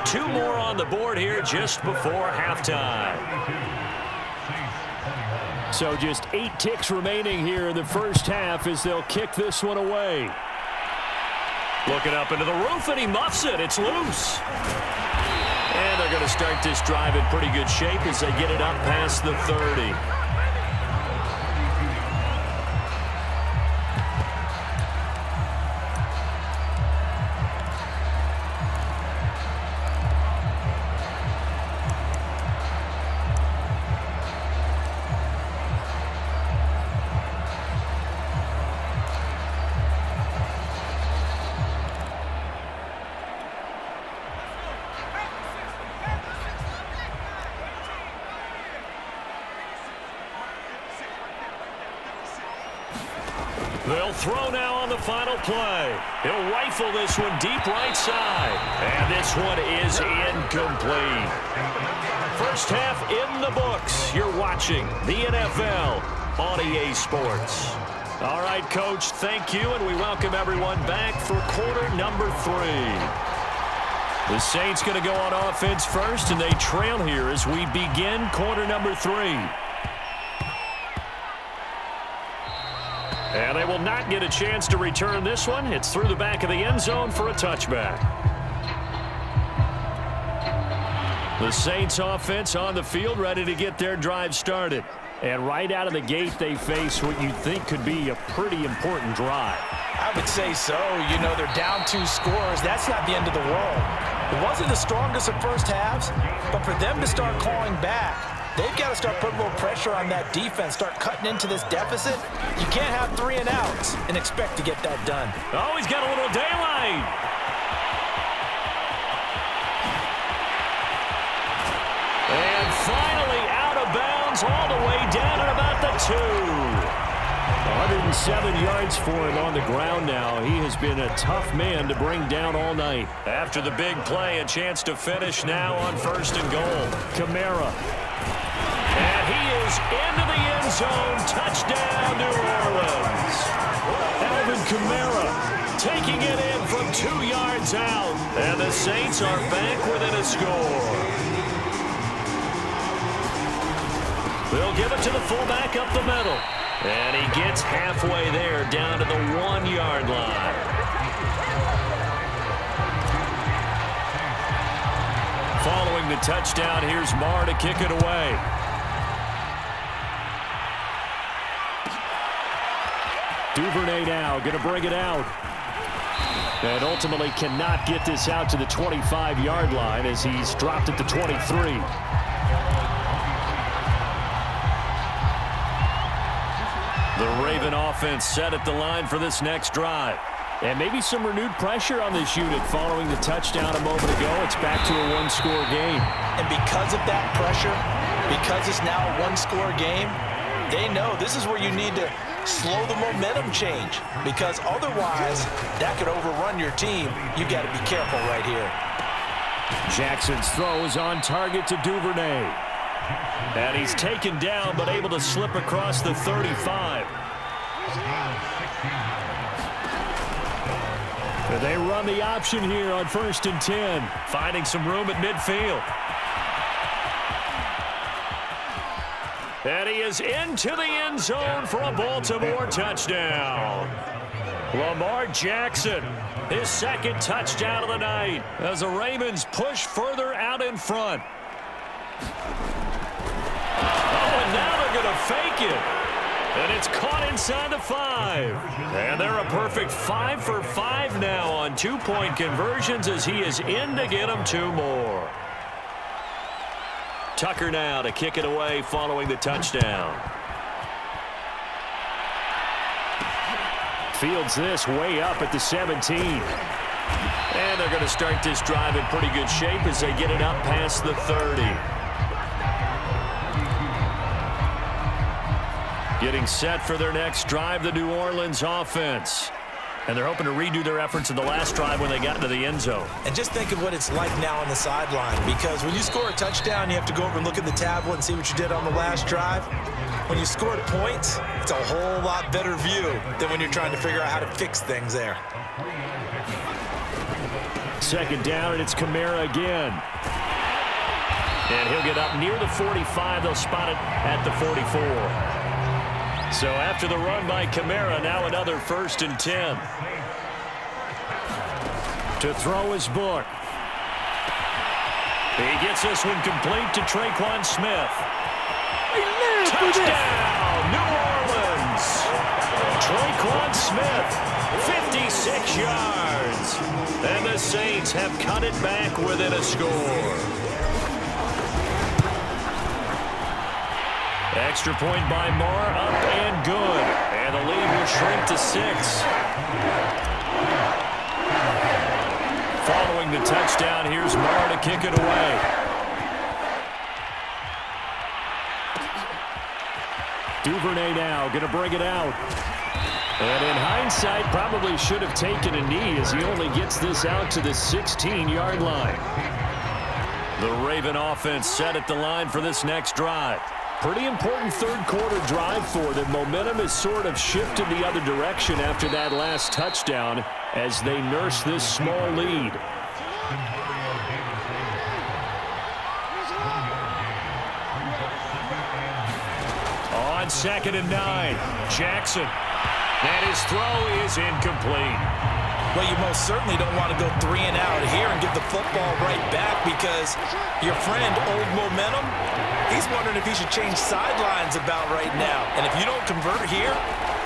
put 2 more on the board here just before halftime. So just 8 ticks remaining here in the first half as they'll kick this one away. Looking up into the roof, and he muffs it. It's loose. And they're going to start this drive in pretty good shape as they get it up past the 30. They'll throw now on the final play. He'll rifle this one deep right side. And this one is incomplete. First half in the books. You're watching the NFL on EA Sports. All right, Coach, thank you, and we welcome everyone back for quarter number 3. The Saints going to go on offense first, and they trail here as we begin quarter number 3. And they will not get a chance to return this one. It's through the back of the end zone for a touchback. The Saints offense on the field, ready to get their drive started. And right out of the gate, they face what you think could be a pretty important drive. I would say so. You know, they're down 2 scores. That's not the end of the world. It wasn't the strongest of first halves, but for them to start clawing back, they've got to start putting a little pressure on that defense, start cutting into this deficit. You can't have 3 and outs and expect to get that done. Oh, he's got a little daylight. And finally out of bounds all the way down at about the 2. 107 yards for him on the ground now. He has been a tough man to bring down all night. After the big play, a chance to finish now on 1st and goal. Kamara. And he is into the end zone. Touchdown, New Orleans. Alvin Kamara taking it in from 2 yards out. And the Saints are back within a score. They'll give it to the fullback up the middle. And he gets halfway there down to the 1-yard line. Following the touchdown, here's Marr to kick it away. Duvernay now going to bring it out. And ultimately cannot get this out to the 25-yard line as he's dropped at the 23. The Raven offense set at the line for this next drive. And maybe some renewed pressure on this unit following the touchdown a moment ago. It's back to a 1-score game. And because of that pressure, because it's now a 1-score game, they know this is where you need to slow the momentum change, because otherwise that could overrun your team. You got to be careful right here. Jackson's throw is on target to Duvernay. And he's taken down but able to slip across the 35. They run the option here on 1st and 10. Finding some room at midfield. And he is into the end zone for a Baltimore touchdown. Lamar Jackson, his 2nd touchdown of the night as the Ravens push further out in front. Oh, and now they're going to fake it. And it's caught inside the 5. And they're a perfect 5 for 5 now on 2-point conversions as he is in to get them 2 more. Tucker now to kick it away following the touchdown. Fields this way up at the 17. And they're going to start this drive in pretty good shape as they get it up past the 30. Getting set for their next drive, the New Orleans offense. And they're hoping to redo their efforts in the last drive when they got into the end zone. And just think of what it's like now on the sideline, because when you score a touchdown, you have to go over and look at the tablet and see what you did on the last drive. When you scored points, it's a whole lot better view than when you're trying to figure out how to fix things there. second down, and it's Kamara again. And he'll get up near the 45. They'll spot it at the 44. So after the run by Kamara, now another 1st and 10. To throw his book. He gets this one complete to Traquan Smith. Touchdown, New Orleans. Traquan Smith, 56 yards. And the Saints have cut it back within a score. Extra point by Marr, up and good. And the lead will shrink to 6. Following the touchdown, here's Marr to kick it away. Duvernay now going to bring it out. And in hindsight, probably should have taken a knee as he only gets this out to the 16-yard line. The Raven offense set at the line for this next drive. Pretty important third-quarter drive for them. Momentum has sort of shifted the other direction after that last touchdown as they nurse this small lead. On 2nd and 9, Jackson. And his throw is incomplete. Well, you most certainly don't want to go 3 and out here and give the football right back because your friend, Old Momentum, he's wondering if he should change sidelines about right now. And if you don't convert here,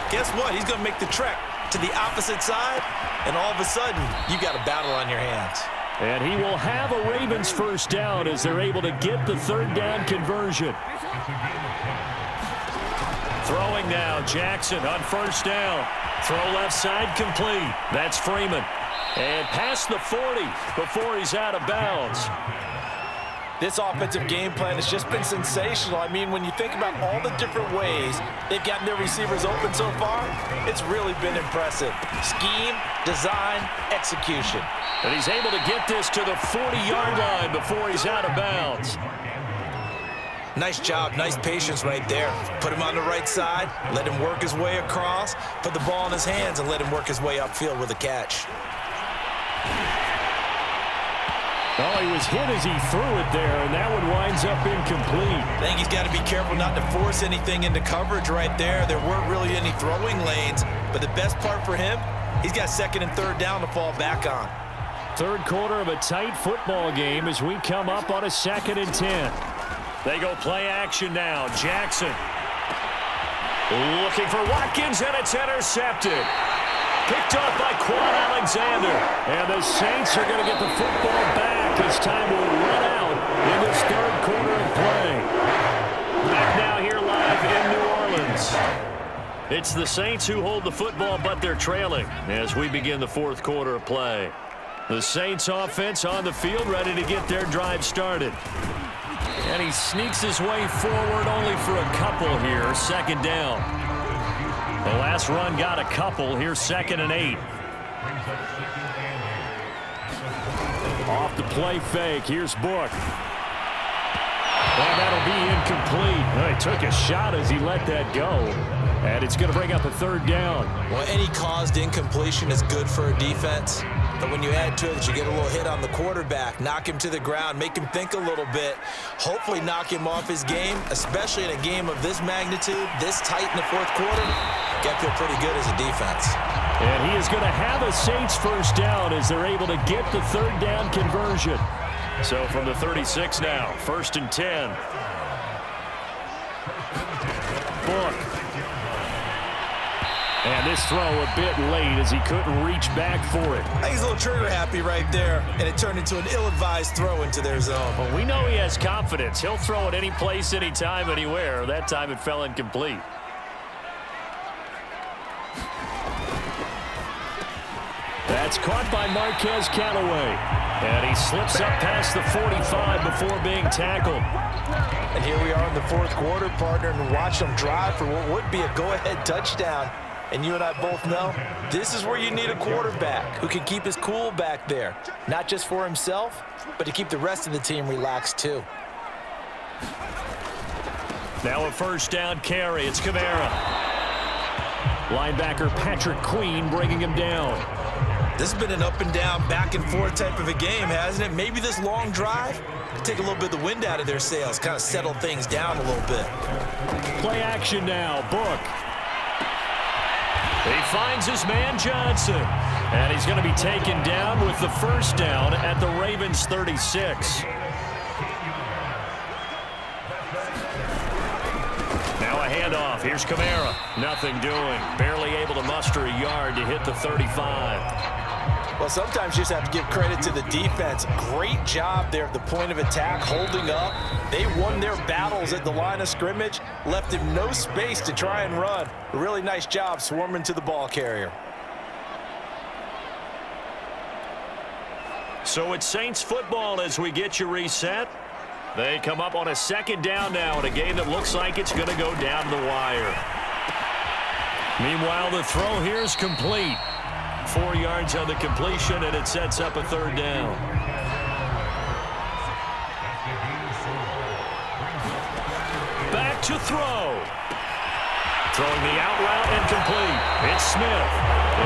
guess what? He's going to make the trek to the opposite side, and all of a sudden, you got a battle on your hands. And he will have a Ravens first down as they're able to get the 3rd down conversion. Throwing now, Jackson on 1st down. Throw left side complete. That's Freeman. And past the 40 before he's out of bounds. This offensive game plan has just been sensational. I mean, when you think about all the different ways they've gotten their receivers open so far, it's really been impressive. Scheme, design, execution. And he's able to get this to the 40-yard line before he's out of bounds. Nice job, nice patience right there. Put him on the right side, let him work his way across, put the ball in his hands, and let him work his way upfield with a catch. Oh, he was hit as he threw it there, and that one winds up incomplete. I think he's got to be careful not to force anything into coverage right there. There weren't really any throwing lanes, but the best part for him, he's got 2nd and 3rd down to fall back on. Third quarter of a tight football game as we come up on a 2nd and 10. They go play action now. Jackson looking for Watkins, and it's intercepted. Picked off by Quan Alexander. And the Saints are going to get the football back as time will run out in this 3rd quarter of play. Back now here live in New Orleans. It's the Saints who hold the football, but they're trailing as we begin the 4th quarter of play. The Saints offense on the field ready to get their drive started. And he sneaks his way forward only for a couple here. 2nd down. The last run got a couple. Here's 2nd and 8. Off the play fake. Here's Book. And that'll be incomplete. Well, he took a shot as he let that go. And it's going to bring up a 3rd down. Well, any caused incompletion is good for a defense. But when you add to it that you get a little hit on the quarterback, knock him to the ground, make him think a little bit, hopefully knock him off his game, especially in a game of this magnitude, this tight in the 4th quarter, got to feel pretty good as a defense. And he is going to have a Saints first down as they're able to get the 3rd down conversion. So from the 36 now, 1st and 10. Book. And this throw a bit late as he couldn't reach back for it. I think he's a little trigger happy right there, and it turned into an ill-advised throw into their zone. Well, we know he has confidence. He'll throw it any place, anytime, anywhere. That time it fell incomplete. That's caught by Marquez Callaway. And he slips up past the 45 before being tackled. And here we are in the 4th quarter, partner, and watch them drive for what would be a go-ahead touchdown. And you and I both know this is where you need a quarterback who can keep his cool back there, not just for himself, but to keep the rest of the team relaxed too. Now a 1st down carry. It's Kamara. Linebacker Patrick Queen bringing him down. This has been an up and down, back and forth type of a game, hasn't it? Maybe this long drive take a little bit of the wind out of their sails, kind of settle things down a little bit. Play action now. Book. He finds his man Johnson, and he's going to be taken down with the first down at the Ravens 36. Now a handoff. Here's Kamara. Nothing doing. Barely able to muster a yard to hit the 35. Well, sometimes you just have to give credit to the defense. Great job there at the point of attack, holding up. They won their battles at the line of scrimmage, left him no space to try and run. A really nice job swarming to the ball carrier. So it's Saints football as we get you reset. They come up on a second down now in a game that looks like it's going to go down the wire. Meanwhile, the throw here is complete. 4 yards on the completion, and it sets up a third down. Back to throw. Throwing the out route and complete. It's Smith.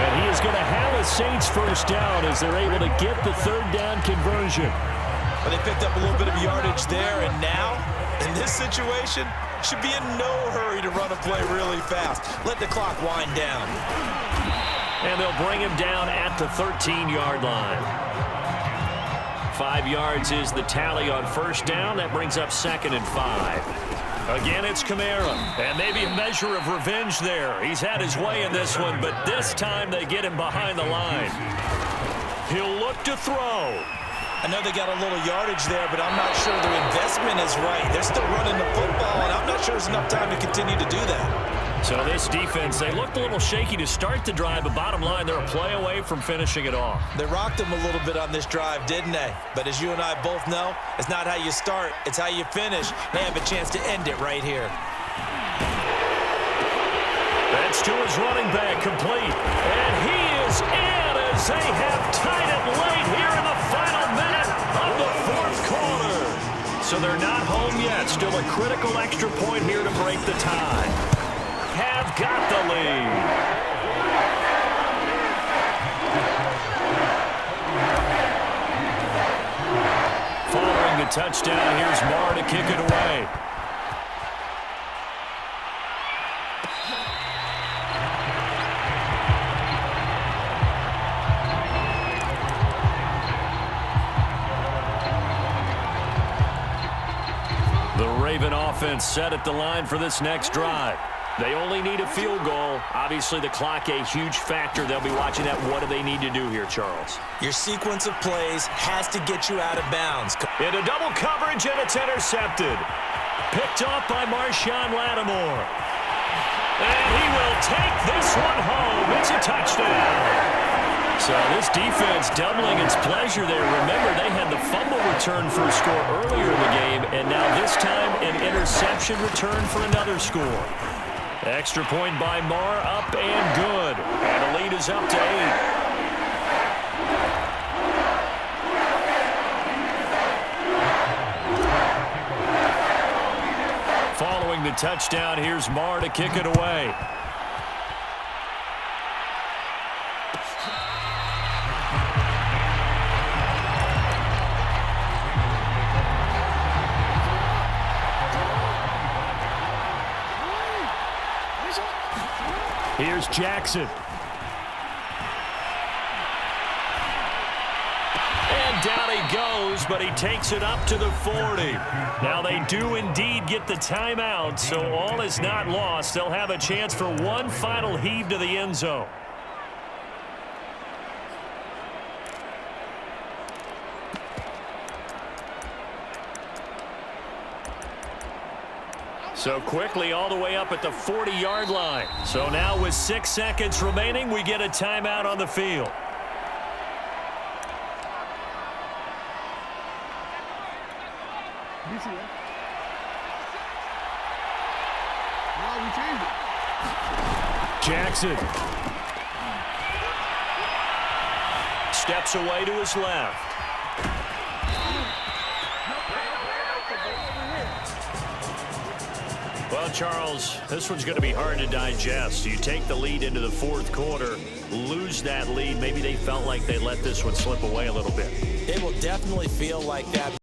And he is going to have a Saints first down as they're able to get the third down conversion. Well, they picked up a little bit of yardage there, and now, in this situation, should be in no hurry to run a play really fast. Let the clock wind down. And they'll bring him down at the 13-yard line. 5 yards is the tally on first down. That brings up 2nd and 5. Again, it's Kamara. And maybe a measure of revenge there. He's had his way in this one, but this time they get him behind the line. He'll look to throw. I know they got a little yardage there, but I'm not sure their investment is right. They're still running the football, and I'm not sure there's enough time to continue to do that. So this defense, they looked a little shaky to start the drive, but bottom line, they're a play away from finishing it off. They rocked them a little bit on this drive, didn't they? But as you and I both know, it's not how you start, it's how you finish. They have a chance to end it right here. That's to his running back, complete. And he is in as they have tied it late here in the final minute of the fourth quarter. So they're not home yet. Still a critical extra point here to break the tie. Have got the lead. Following the touchdown, here's Marr to kick it away. The Raven offense set at the line for this next drive. They only need a field goal. Obviously, the clock a huge factor. They'll be watching that. What do they need to do here, Charles? Your sequence of plays has to get you out of bounds. Into double coverage, and it's intercepted. Picked off by Marshawn Lattimore. And he will take this one home. It's a touchdown. So this defense doubling its pleasure there. Remember, they had the fumble return for a score earlier in the game, and now this time an interception return for another score. Extra point by Marr, up and good. And the lead is up to 8. Following the touchdown, here's Marr to kick it away. Here's Jackson. And down he goes, but he takes it up to the 40. Now they do indeed get the timeout, so all is not lost. They'll have a chance for one final heave to the end zone. So quickly all the way up at the 40-yard line. So now with 6 seconds remaining, we get a timeout on the field. Jackson steps away to his left. Well, Charles, this one's going to be hard to digest. You take the lead into the fourth quarter. lose that lead. Maybe they felt like they let this one slip away a little bit. They will definitely feel like that.